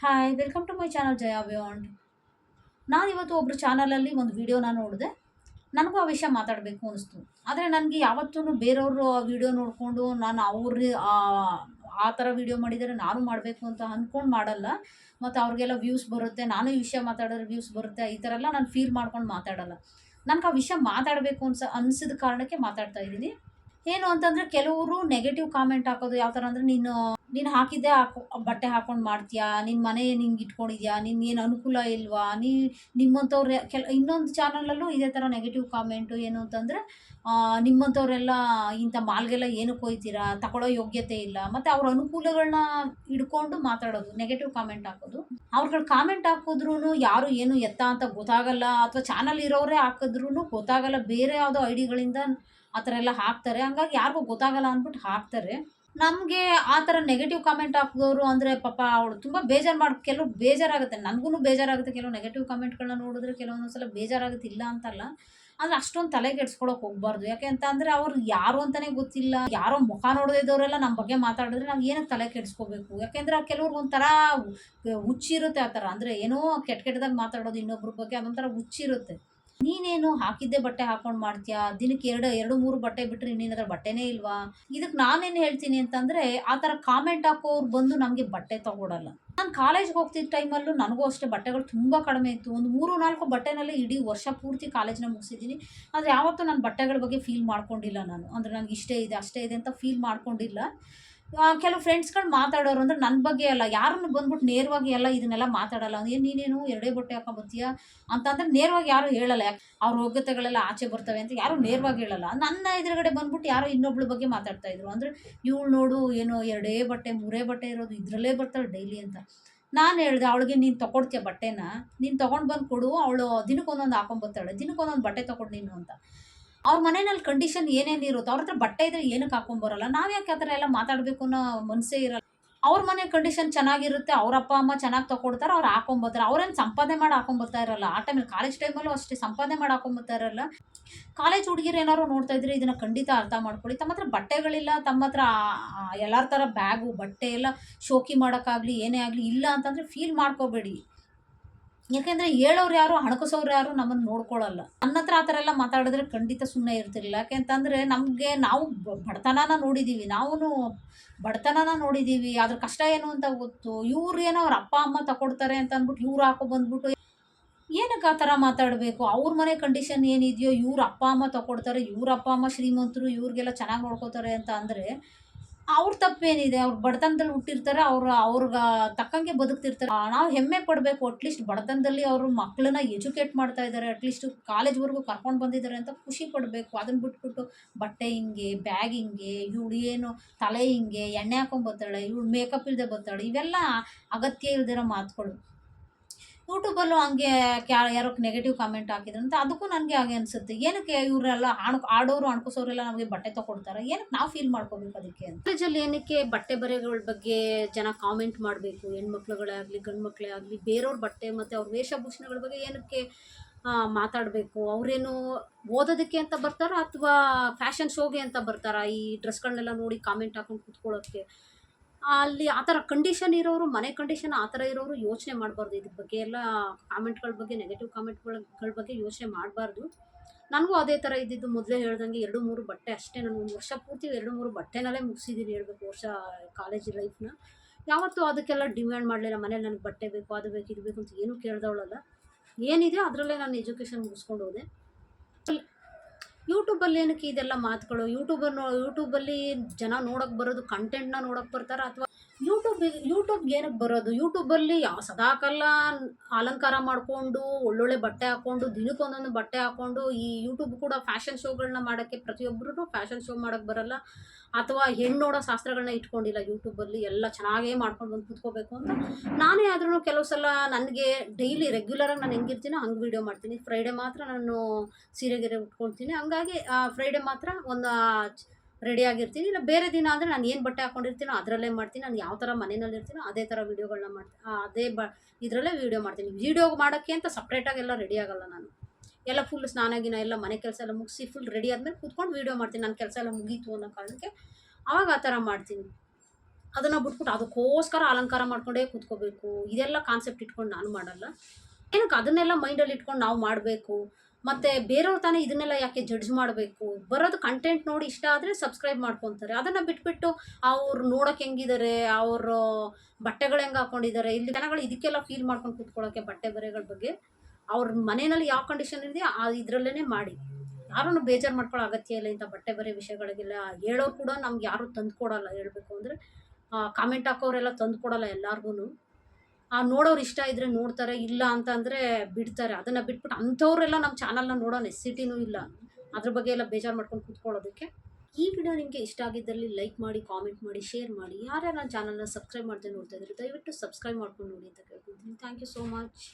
Hi welcome to my channel Jaya beyond. ನಾನಿವತ್ತು ಒಬ್ಬರು ಚಾನಲಲ್ಲಿ ಒಂದು ವಿಡಿಯೋನ ನೋಡಿದೆ. ನನಗೂ ಆ ವಿಷಯ ಮಾತಾಡಬೇಕು ಅನಿಸ್ತು. ಆದರೆ ನನಗೆ ಯಾವತ್ತೂ ಬೇರೆಯವರು ಆ ವಿಡಿಯೋ ನೋಡಿಕೊಂಡು ನಾನು ಆ ಥರ ವಿಡಿಯೋ ಮಾಡಿದರೆ ನಾನು ಮಾಡಬೇಕು ಅಂತ ಅಂದ್ಕೊಂಡು ಮಾಡಲ್ಲ. ಮತ್ತು ಅವ್ರಿಗೆಲ್ಲ ವ್ಯೂಸ್ ಬರುತ್ತೆ, ನಾನು ಈ ವಿಷಯ ಮಾತಾಡಿದ್ರೆ ವ್ಯೂಸ್ ಬರುತ್ತೆ, ಈ ಥರ ಎಲ್ಲ ನಾನು ಫೀಲ್ ಮಾಡ್ಕೊಂಡು ಮಾತಾಡಲ್ಲ. ನನಗೆ ಆ ವಿಷಯ ಮಾತಾಡಬೇಕು ಅನಿಸಿದ ಕಾರಣಕ್ಕೆ ಮಾತಾಡ್ತಾ ಇದ್ದೀನಿ. ಏನು ಅಂತಂದರೆ ಕೆಲವರು ನೆಗೆಟಿವ್ ಕಾಮೆಂಟ್ ಹಾಕೋದು ಯಾವ ಥರ ಅಂದರೆ, ನೀನು ನೀನು ಹಾಕಿದ್ದೆ ಬಟ್ಟೆ ಹಾಕೊಂಡು ಮಾಡ್ತೀಯಾ, ನಿನ್ನ ಮನೆ ನಿಂಗೆ ಇಟ್ಕೊಂಡಿದ್ಯಾ, ನಿನ್ಗೇನು ಅನುಕೂಲ ಇಲ್ವಾ, ನಿಮ್ಮಂಥವ್ರೆ ಇನ್ನೊಂದು ಚಾನಲಲ್ಲೂ ಇದೇ ಥರ ನೆಗೆಟಿವ್ ಕಾಮೆಂಟು. ಏನು ಅಂತಂದರೆ, ನಿಮ್ಮಂಥವ್ರೆಲ್ಲ ಇಂಥ ಮಾಲ್ಗೆಲ್ಲ ಏನಕ್ಕೆ ಹೋಗ್ತೀರಾ, ತಗೊಳ್ಳೋ ಯೋಗ್ಯತೆ ಇಲ್ಲ, ಮತ್ತು ಅವ್ರ ಅನುಕೂಲಗಳನ್ನ ಹಿಡ್ಕೊಂಡು ಮಾತಾಡೋದು, ನೆಗೆಟಿವ್ ಕಾಮೆಂಟ್ ಹಾಕೋದು. ಅವ್ರುಗಳು ಕಾಮೆಂಟ್ ಹಾಕಿದ್ರೂ ಯಾರು ಏನು ಎತ್ತ ಅಂತ ಗೊತ್ತಾಗಲ್ಲ, ಅಥವಾ ಚಾನಲ್ ಇರೋರೇ ಹಾಕಿದ್ರೂ ಗೊತ್ತಾಗಲ್ಲ, ಬೇರೆ ಯಾವುದೋ ಐಡಿಗಳಿಂದ ಆ ಥರ ಎಲ್ಲ ಹಾಕ್ತಾರೆ. ಹಂಗಾಗಿ ಯಾರಿಗೂ ಗೊತ್ತಾಗಲ್ಲ ಅಂದ್ಬಿಟ್ಟು ಹಾಕ್ತಾರೆ. ನಮಗೆ ಆ ಥರ ನೆಗೆಟಿವ್ ಕಾಮೆಂಟ್ ಹಾಕಿದವರು ಅಂದರೆ ಪಾಪ ಅವಳು ತುಂಬ ಕೆಲವು ಬೇಜಾರಾಗುತ್ತೆ, ನನಗೂ ಬೇಜಾರಾಗುತ್ತೆ. ಕೆಲವು ನೆಗೆಟಿವ್ ಕಾಮೆಂಟ್ಗಳನ್ನ ನೋಡಿದ್ರೆ ಕೆಲವೊಂದು ಸಲ ಬೇಜಾರಾಗುತ್ತೆ, ಇಲ್ಲ ಅಂತಲ್ಲ. ಆದರೆ ಅಷ್ಟೊಂದು ತಲೆ ಕೆಡ್ಸ್ಕೊಳಕ್ಕೆ ಹೋಗ್ಬಾರ್ದು. ಯಾಕೆ ಅಂತ ಅಂದರೆ, ಅವ್ರು ಯಾರು ಅಂತಲೇ ಗೊತ್ತಿಲ್ಲ, ಯಾರೋ ಮುಖ ನೋಡದೇ ಇದ್ದವರೆಲ್ಲ ನಮ್ಮ ಬಗ್ಗೆ ಮಾತಾಡಿದ್ರೆ ನಾವು ಏನಕ್ಕೆ ತಲೆ ಕೆಡಿಸ್ಕೋಬೇಕು. ಯಾಕೆಂದರೆ ಕೆಲವ್ರಿಗೆ ಒಂಥರ ಹುಚ್ಚಿರುತ್ತೆ. ಆ ಥರ ಅಂದರೆ ಏನೋ ಕೆಟ್ಟದಾಗಿ ಮಾತಾಡೋದು ಇನ್ನೊಬ್ರ ಬಗ್ಗೆ, ಅದೊಂಥರ ಹುಚ್ಚಿರುತ್ತೆ. ನೀನೇನು ಹಾಕಿದ್ದೆ ಬಟ್ಟೆ ಹಾಕೊಂಡು ಮಾಡ್ತೀಯಾ, ದಿನಕ್ಕೆ ಎರಡು ಮೂರು ಬಟ್ಟೆ ಬಿಟ್ಟರೆ ಇನ್ನೇನಾದ್ರೂ ಬಟ್ಟೆನೇ ಇಲ್ವಾ. ಇದಕ್ಕೆ ನಾನೇನು ಹೇಳ್ತೀನಿ ಅಂತಂದರೆ, ಆ ಥರ ಕಾಮೆಂಟ್ ಹಾಕೋರು ಬಂದು ನಮಗೆ ಬಟ್ಟೆ ತೊಗೊಡಲ್ಲ. ನಾನು ಕಾಲೇಜ್ಗೆ ಹೋಗ್ತಿದ್ದ ಟೈಮಲ್ಲೂ ನನಗೂ ಅಷ್ಟೇ ಬಟ್ಟೆಗಳು ತುಂಬ ಕಡಿಮೆ ಇತ್ತು. ಒಂದು 3-4 ಬಟ್ಟೆನಲ್ಲೇ ಇಡೀ ವರ್ಷ ಪೂರ್ತಿ ಕಾಲೇಜ್ನ ಮುಗಿಸಿದ್ದೀನಿ. ಆದರೆ ಯಾವತ್ತೂ ನಾನು ಬಟ್ಟೆಗಳ ಬಗ್ಗೆ ಫೀಲ್ ಮಾಡ್ಕೊಂಡಿಲ್ಲ. ನಾನು ಅಂದರೆ ನನಗೆ ಇಷ್ಟೇ ಇದೆ ಅಷ್ಟೇ ಇದೆ ಅಂತ ಫೀಲ್ ಮಾಡ್ಕೊಂಡಿಲ್ಲ. ಕೆಲವು ಫ್ರೆಂಡ್ಸ್ಗಳು ಮಾತಾಡೋರು ಅಂದರೆ ನನ್ನ ಬಗ್ಗೆ ಅಲ್ಲ, ಯಾರನ್ನು ಬಂದ್ಬಿಟ್ಟು ನೇರವಾಗಿ ಎಲ್ಲ ಇದನ್ನೆಲ್ಲ ಮಾತಾಡಲ್ಲ. ಏನು ನೀನೇನು ಎರಡೇ ಬಟ್ಟೆ ಹಾಕೊಂಬತ್ತೀಯಾ ಅಂತಂದರೆ ನೇರವಾಗಿ ಯಾರೂ ಹೇಳಲ್ಲ. ಯಾಕೆ ಅವ್ರ ಯೋಗ್ಯತೆಗಳೆಲ್ಲ ಆಚೆ ಬರ್ತವೆ ಅಂತ ಯಾರೂ ನೇರವಾಗಿ ಹೇಳಲ್ಲ. ನನ್ನ ಎದುರುಗಡೆ ಬಂದ್ಬಿಟ್ಟು ಯಾರೋ ಇನ್ನೊಬ್ಳ ಬಗ್ಗೆ ಮಾತಾಡ್ತಾಯಿದ್ರು. ಅಂದರೆ ಇವಳು ನೋಡು ಏನೋ ಎರಡೇ ಬಟ್ಟೆ ಮೂರೇ ಬಟ್ಟೆ ಇರೋದು, ಇದರಲ್ಲೇ ಬರ್ತಾಳೆ ಡೈಲಿ ಅಂತ. ನಾನು ಹೇಳಿದೆ ಅವಳಿಗೆ, ನೀನು ತೊಗೊಡ್ತೀಯ ಬಟ್ಟೆನ, ನೀನು ತೊಗೊಂಡು ಬಂದು ಕೊಡು, ಅವಳು ದಿನಕ್ಕೊಂದೊಂದು ಹಾಕೊಂಬರ್ತಾಳೆ, ದಿನಕ್ಕೊಂದೊಂದು ಬಟ್ಟೆ ತೊಗೊಂಡು ನೀನು ಅಂತ. ಅವ್ರ ಮನೆಯಲ್ಲಿ ಕಂಡೀಷನ್ ಏನೇನಿರುತ್ತೋ, ಅವ್ರ ಹತ್ರ ಬಟ್ಟೆ ಇದ್ರೆ ಏನಕ್ಕೆ ಹಾಕೊಂಬರಲ್ಲ. ನಾವು ಯಾಕೆ ಆ ಥರ ಎಲ್ಲ ಮಾತಾಡಬೇಕು ಅನ್ನೋ ಮನಸ್ಸೇ ಇರಲ್ಲ. ಅವ್ರ ಮನೆ ಕಂಡೀಷನ್ ಚೆನ್ನಾಗಿರುತ್ತೆ, ಅವ್ರ ಅಪ್ಪ ಅಮ್ಮ ಚೆನ್ನಾಗಿ ತೊಗೊಡ್ತಾರೆ, ಅವ್ರು ಹಾಕೊಂಬರ್ತಾರೆ. ಅವ್ರೇನು ಸಂಪಾದನೆ ಮಾಡಿ ಹಾಕೊಂಬರ್ತಾ ಇರಲ್ಲ. ಆ ಟೈಮಲ್ಲಿ ಕಾಲೇಜ್ ಟೈಮಲ್ಲೂ ಅಷ್ಟೇ ಸಂಪಾದನೆ ಮಾಡಿ ಹಾಕೊಂಬರ್ತಾ ಇರಲ್ಲ. ಕಾಲೇಜ್ ಹುಡುಗಿರು ಏನಾದ್ರು ನೋಡ್ತಾ ಇದ್ರೆ ಇದನ್ನು ಖಂಡಿತ ಅರ್ಥ ಮಾಡ್ಕೊಳ್ಳಿ. ತಮ್ಮ ಹತ್ರ ಬಟ್ಟೆಗಳಿಲ್ಲ, ತಮ್ಮ ಹತ್ರ ಎಲ್ಲರ ಥರ ಬ್ಯಾಗು ಬಟ್ಟೆ ಎಲ್ಲ ಶೋಕಿ ಮಾಡೋಕ್ಕಾಗಲಿ ಏನೇ ಆಗಲಿ ಇಲ್ಲ ಅಂತಂದರೆ ಫೀಲ್ ಮಾಡ್ಕೋಬೇಡಿ. ಯಾಕೆಂದರೆ ಹೇಳೋರು ಯಾರು, ಹಣಕಸೋರು ಯಾರು ನಮ್ಮನ್ನು ನೋಡ್ಕೊಳ್ಳಲ್ಲ. ನನ್ನ ಹತ್ರ ಆ ಥರ ಎಲ್ಲ ಮಾತಾಡಿದ್ರೆ ಖಂಡಿತ ಸುಮ್ಮನೆ ಇರ್ತಿರಲಿಲ್ಲ. ಯಾಕೆ ಅಂತಂದರೆ ನಾವು ಬಡತನನ ನೋಡಿದ್ದೀವಿ, ಬಡತನನ ನೋಡಿದ್ದೀವಿ, ಅದ್ರ ಕಷ್ಟ ಏನು ಅಂತ ಗೊತ್ತು. ಇವ್ರು ಏನೋ ಅವ್ರ ಅಪ್ಪ ಅಮ್ಮ ತಗೊಡ್ತಾರೆ ಅಂತ ಅಂದ್ಬಿಟ್ಟು ಇವ್ರು ಬಂದ್ಬಿಟ್ಟು ಏನಕ್ಕೆ ಆ ಥರ ಮಾತಾಡಬೇಕು. ಅವ್ರ ಮನೆ ಕಂಡೀಷನ್ ಏನಿದೆಯೋ, ಇವ್ರ ಅಪ್ಪ ಅಮ್ಮ ತಗೊಡ್ತಾರೆ, ಇವ್ರ ಅಪ್ಪ ಅಮ್ಮ ಶ್ರೀಮಂತರು, ಇವ್ರಿಗೆಲ್ಲ ಚೆನ್ನಾಗಿ ನೋಡ್ಕೋತಾರೆ ಅಂತ ಅಂದರೆ ಅವ್ರ ತಪ್ಪೇನಿದೆ. ಅವ್ರು ಬಡತನದಲ್ಲಿ ಹುಟ್ಟಿರ್ತಾರೆ, ಅವ್ರಿಗೆ ತಕ್ಕಂಗೆ ಬದುಕ್ತಿರ್ತಾರೆ. ನಾವು ಹೆಮ್ಮೆ ಪಡಬೇಕು. ಅಟ್ಲೀಸ್ಟ್ ಬಡತನದಲ್ಲಿ ಅವರು ಮಕ್ಕಳನ್ನ ಎಜುಕೇಟ್ ಮಾಡ್ತಾ ಇದ್ದಾರೆ, ಅಟ್ಲೀಸ್ಟ್ ಕಾಲೇಜ್ವರೆಗೂ ಕರ್ಕೊಂಡು ಬಂದಿದ್ದಾರೆ ಅಂತ ಖುಷಿ ಪಡಬೇಕು. ಅದನ್ನು ಬಿಟ್ಬಿಟ್ಟು ಬಟ್ಟೆ ಹಿಂಗೆ, ಬ್ಯಾಗ್ ಹಿಂಗೆ, ಇವಳು ಏನು ತಲೆ ಹಿಂಗೆ, ಎಣ್ಣೆ ಹಾಕೊಂಡ್ಬರ್ತಾಳೆ, ಇವಳು ಮೇಕಪ್ ಇಲ್ಲದೆ ಬರ್ತಾಳೆ, ಇವೆಲ್ಲ ಅಗತ್ಯ ಇಲ್ದಿರೋ ಮಾತುಗಳು. ಯೂಟ್ಯೂಬಲ್ಲೂ ಹಂಗೆ ಯಾರೋ ನೆಗೆಟಿವ್ ಕಾಮೆಂಟ್ ಹಾಕಿದ್ರಂತ, ಅದಕ್ಕೂ ನನಗೆ ಹಾಗೆ ಅನಿಸುತ್ತೆ. ಏನಕ್ಕೆ ಇವರೆಲ್ಲ ಆಡೋರು ಅಣ್ಕೋಸೋರೆಲ್ಲ ನಮಗೆ ಬಟ್ಟೆ ತೊಗೊಡ್ತಾರೆ, ಏನಕ್ಕೆ ನಾವು ಫೀಲ್ ಮಾಡ್ಕೋಬೇಕು ಅದಕ್ಕೆ ಅಂತ. ಕಾಲೇಜಲ್ಲಿ ಏನಕ್ಕೆ ಬಟ್ಟೆ ಬರೆಗಳ ಬಗ್ಗೆ ಜನ ಕಾಮೆಂಟ್ ಮಾಡಬೇಕು, ಹೆಣ್ಮಕ್ಳುಗಳೇ ಆಗಲಿ ಗಂಡು ಮಕ್ಕಳೇ ಆಗಲಿ, ಬೇರೆಯವ್ರ ಬಟ್ಟೆ ಮತ್ತು ಅವ್ರ ವೇಷಭೂಷಣಗಳ ಬಗ್ಗೆ ಏನಕ್ಕೆ ಮಾತಾಡಬೇಕು. ಅವರೇನು ಓದೋದಕ್ಕೆ ಅಂತ ಬರ್ತಾರಾ ಅಥವಾ ಫ್ಯಾಷನ್ ಶೋಗೆ ಅಂತ ಬರ್ತಾರಾ ಈ ಡ್ರೆಸ್ಗಳನ್ನೆಲ್ಲ ನೋಡಿ ಕಾಮೆಂಟ್ ಹಾಕೊಂಡು ಕೂತ್ಕೊಳ್ಳೋಕ್ಕೆ. ಅಲ್ಲಿ ಆ ಥರ ಕಂಡೀಷನ್ ಇರೋರು, ಮನೆ ಕಂಡೀಷನ್ ಆ ಥರ ಇರೋರು ಯೋಚನೆ ಮಾಡಬಾರ್ದು. ಇದ್ರ ಬಗ್ಗೆ ಎಲ್ಲ ಕಾಮೆಂಟ್ಗಳ ಬಗ್ಗೆ, ನೆಗೆಟಿವ್ ಕಾಮೆಂಟ್ಗಳ ಬಗ್ಗೆ ಯೋಚನೆ ಮಾಡಬಾರ್ದು. ನನಗೂ ಅದೇ ಥರ ಇದ್ದಿದ್ದು. ಮೊದಲೇ ಹೇಳ್ದಂಗೆ 2-3 ಬಟ್ಟೆ ಅಷ್ಟೇ. ನಾನು ಒಂದು ವರ್ಷ ಪೂರ್ತಿ 2-3 ಬಟ್ಟೆನಲ್ಲೇ ಮುಗಿಸಿದ್ದೀನಿ ಹೇಳ್ಬೇಕು, ಕಾಲೇಜ್ ಲೈಫ್ನ. ಯಾವತ್ತೂ ಅದಕ್ಕೆಲ್ಲ ಡಿಮ್ಯಾಂಡ್ ಮಾಡಲಿಲ್ಲ. ಮನೇಲಿ ನನಗೆ ಬಟ್ಟೆ ಬೇಕು, ಅದು ಬೇಕು, ಇದು ಬೇಕು ಅಂತ ಏನೂ ಕೇಳ್ದವಳಲ್ಲ. ಏನಿದೆ ಅದರಲ್ಲೇ ನಾನು ಎಜುಕೇಷನ್ ಮುಗಿಸ್ಕೊಂಡು ಹೋದೆ. ಯೂಟ್ಯೂಬಲ್ಲಿ ಏನಕ್ಕೆ ಇದೆಲ್ಲ ಮಾತುಗಳು. ಯೂಟ್ಯೂಬಲ್ಲಿ ಜನ ನೋಡೋಕ್ಕೆ ಬರೋದು ಕಂಟೆಂಟ್ನ ನೋಡೋಕ್ಕೆ ಬರ್ತಾರೆ, ಅಥವಾ ಯೂಟ್ಯೂಬ್ಗೆ ಏನಕ್ಕೆ ಬರೋದು. ಯೂಟ್ಯೂಬಲ್ಲಿ ಸದಾಕಾಲ ಅಲಂಕಾರ ಮಾಡಿಕೊಂಡು ಒಳ್ಳೊಳ್ಳೆ ಬಟ್ಟೆ ಹಾಕ್ಕೊಂಡು ದಿನಕ್ಕೊಂದೊಂದು ಬಟ್ಟೆ ಹಾಕ್ಕೊಂಡು, ಈ ಯೂಟ್ಯೂಬ್ ಕೂಡ ಫ್ಯಾಷನ್ ಶೋಗಳನ್ನ ಮಾಡೋಕ್ಕೆ, ಪ್ರತಿಯೊಬ್ಬರೂ ಫ್ಯಾಷನ್ ಶೋ ಮಾಡೋಕ್ಕೆ ಬರಲ್ಲ, ಅಥವಾ ಹೆಣ್ಣು ನೋಡೋ ಶಾಸ್ತ್ರಗಳನ್ನ ಇಟ್ಕೊಂಡಿಲ್ಲ ಯೂಟ್ಯೂಬಲ್ಲಿ. ಎಲ್ಲ ಚೆನ್ನಾಗೇ ಮಾಡ್ಕೊಂಡು ಬಂದು ಕೂತ್ಕೋಬೇಕು ಅಂತ. ನಾನೇ ಆದ್ರೂ ಕೆಲವು ಸಲ ನನಗೆ ಡೈಲಿ ರೆಗ್ಯುಲರಾಗಿ ನಾನು ಹೆಂಗಿರ್ತೀನೋ ಹಂಗೆ ವೀಡಿಯೋ ಮಾಡ್ತೀನಿ. ಫ್ರೈಡೇ ಮಾತ್ರ ನಾನು ಸೀರೆ ಉಟ್ಕೊಳ್ತೀನಿ. ಹಂಗಾಗಿ ಫ್ರೈಡೇ ಮಾತ್ರ ಒಂದು ರೆಡಿಯಾಗಿರ್ತೀನಿ. ಇಲ್ಲ ಬೇರೆ ದಿನ ಅಂದರೆ ನಾನು ಏನು ಬಟ್ಟೆ ಹಾಕ್ಕೊಂಡಿರ್ತೀನೋ ಅದರಲ್ಲೇ ಮಾಡ್ತೀನಿ. ನಾನು ಯಾವ ಥರ ಮನೆಯಲ್ಲಿ ಇರ್ತೀನೋ ಅದೇ ಥರ ವೀಡಿಯೋಗಳನ್ನ ಮಾಡ್ತೀನಿ. ಇದರಲ್ಲೇ ವೀಡಿಯೋ ಮಾಡ್ತೀನಿ. ವೀಡಿಯೋ ಮಾಡೋಕ್ಕೆ ಅಂತ ಸಪ್ರೇಟಾಗಿ ಎಲ್ಲ ರೆಡಿ ಆಗಲ್ಲ ನಾನು. ಎಲ್ಲ ಫುಲ್ ಸ್ನಾನ ಎಲ್ಲ ಮನೆ ಕೆಲಸ ಎಲ್ಲ ಮುಗಿಸಿ ಫುಲ್ ರೆಡಿ ಆದಮೇಲೆ ಕೂತ್ಕೊಂಡು ವೀಡಿಯೋ ಮಾಡ್ತೀನಿ. ನನ್ನ ಕೆಲಸ ಎಲ್ಲ ಮುಗೀತು ಅನ್ನೋ ಕಾರಣಕ್ಕೆ ಆವಾಗ ಆ ಥರ ಮಾಡ್ತೀನಿ. ಅದನ್ನು ಬಿಟ್ಬಿಟ್ಟು ಅದಕ್ಕೋಸ್ಕರ ಅಲಂಕಾರ ಮಾಡ್ಕೊಂಡೇ ಕೂತ್ಕೋಬೇಕು, ಇದೆಲ್ಲ ಕಾನ್ಸೆಪ್ಟ್ ಇಟ್ಕೊಂಡು ನಾನು ಮಾಡಲ್ಲ. ಏನಕ್ಕೆ ಅದನ್ನೆಲ್ಲ ಮೈಂಡಲ್ಲಿ ಇಟ್ಕೊಂಡು ನಾವು ಮಾಡಬೇಕು? ಮತ್ತು ಬೇರೆಯವ್ರು ತಾನೇ ಇದನ್ನೆಲ್ಲ ಯಾಕೆ ಜಡ್ಜ್ ಮಾಡಬೇಕು? ಬರೋದು ಕಂಟೆಂಟ್ ನೋಡಿ ಇಷ್ಟ ಆದರೆ ಸಬ್ಸ್ಕ್ರೈಬ್ ಮಾಡ್ಕೊತಾರೆ. ಅದನ್ನು ಬಿಟ್ಬಿಟ್ಟು ಅವ್ರು ನೋಡೋಕೆ ಹೆಂಗಿದ್ದಾರೆ, ಅವರು ಬಟ್ಟೆಗಳು ಹೆಂಗೆ ಹಾಕ್ಕೊಂಡಿದ್ದಾರೆ, ಇಲ್ಲಿ ಜನಗಳು ಇದಕ್ಕೆಲ್ಲ ಫೀಲ್ ಮಾಡ್ಕೊಂಡು ಕೂತ್ಕೊಳ್ಳೋಕ್ಕೆ ಬಟ್ಟೆ ಬರೆಗಳ ಬಗ್ಗೆ ಅವ್ರ ಮನೆಯಲ್ಲಿ ಯಾವ ಕಂಡೀಷನ್ ಇದೆಯೋ ಇದರಲ್ಲೇ ಮಾಡಿ. ಯಾರನ್ನು ಬೇಜಾರು ಮಾಡ್ಕೊಳ್ಳೋ ಅಗತ್ಯ ಇಲ್ಲ. ಇಂಥ ಬಟ್ಟೆ ಬರೆ ವಿಷಯಗಳಿಗೆಲ್ಲ ಹೇಳೋರು ಕೂಡ ನಮ್ಗೆ ಯಾರೂ ತಂದು ಕೊಡೋಲ್ಲ. ಹೇಳಬೇಕು ಅಂದರೆ ಕಾಮೆಂಟ್ ಹಾಕೋರೆಲ್ಲ ತಂದು ಕೊಡೋಲ್ಲ ಎಲ್ಲಾರ್ಗು. ನೋಡೋರು ಇಷ್ಟ ಇದ್ದರೆ ನೋಡ್ತಾರೆ, ಇಲ್ಲ ಅಂತಂದರೆ ಬಿಡ್ತಾರೆ. ಅದನ್ನು ಬಿಟ್ಬಿಟ್ಟು ಅಂಥವ್ರೆಲ್ಲ ನಮ್ಮ ಚಾನಲ್ನ ನೋಡೋ ನೆಸಿಟಿನೂ ಇಲ್ಲ. ಅದ್ರ ಬಗ್ಗೆ ಎಲ್ಲ ಬೇಜಾರು ಮಾಡ್ಕೊಂಡು ಕೂತ್ಕೊಳ್ಳೋದಕ್ಕೆ. ಈ ವಿಡಿಯೋ ನಿಮಗೆ ಇಷ್ಟ ಆಗಿದ್ದಲ್ಲಿ ಲೈಕ್ ಮಾಡಿ, ಕಾಮೆಂಟ್ ಮಾಡಿ, ಶೇರ್ ಮಾಡಿ. ಯಾರ್ಯಾರು ನನ್ನ ಚಾನಲ್ನ ಸಬ್ಸ್ಕ್ರೈಬ್ ಮಾಡದೆ ನೋಡ್ತಾ ಇದ್ದಾರೆ ದಯವಿಟ್ಟು ಸಬ್ಸ್ಕ್ರೈಬ್ ಮಾಡ್ಕೊಂಡು ನೋಡಿ ಅಂತ ಕೇಳ್ಕೊತೀನಿ. Thank you so much.